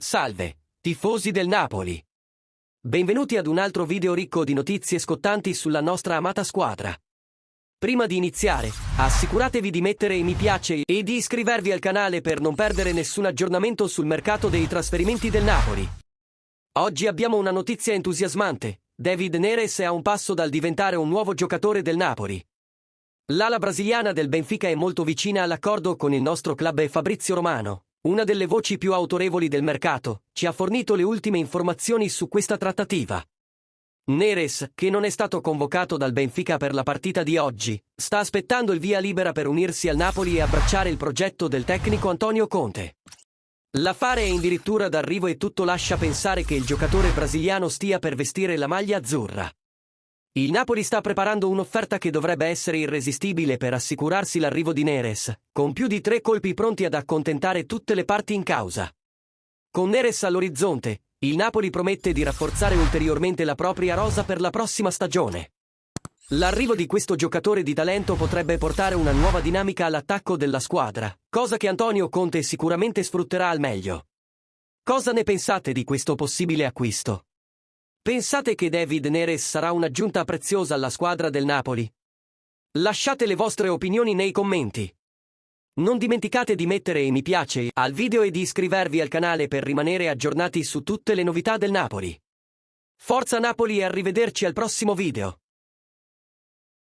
Salve, tifosi del Napoli! Benvenuti ad un altro video ricco di notizie scottanti sulla nostra amata squadra. Prima di iniziare, assicuratevi di mettere mi piace e di iscrivervi al canale per non perdere nessun aggiornamento sul mercato dei trasferimenti del Napoli. Oggi abbiamo una notizia entusiasmante: David Neres è a un passo dal diventare un nuovo giocatore del Napoli. L'ala brasiliana del Benfica è molto vicina all'accordo con il nostro club e Fabrizio Romano, una delle voci più autorevoli del mercato, ci ha fornito le ultime informazioni su questa trattativa. Neres, che non è stato convocato dal Benfica per la partita di oggi, sta aspettando il via libera per unirsi al Napoli e abbracciare il progetto del tecnico Antonio Conte. L'affare è addirittura d'arrivo e tutto lascia pensare che il giocatore brasiliano stia per vestire la maglia azzurra. Il Napoli sta preparando un'offerta che dovrebbe essere irresistibile per assicurarsi l'arrivo di Neres, con più di 3 colpi pronti ad accontentare tutte le parti in causa. Con Neres all'orizzonte, il Napoli promette di rafforzare ulteriormente la propria rosa per la prossima stagione. L'arrivo di questo giocatore di talento potrebbe portare una nuova dinamica all'attacco della squadra, cosa che Antonio Conte sicuramente sfrutterà al meglio. Cosa ne pensate di questo possibile acquisto? Pensate che David Neres sarà un'aggiunta preziosa alla squadra del Napoli? Lasciate le vostre opinioni nei commenti. Non dimenticate di mettere mi piace al video e di iscrivervi al canale per rimanere aggiornati su tutte le novità del Napoli. Forza Napoli e arrivederci al prossimo video!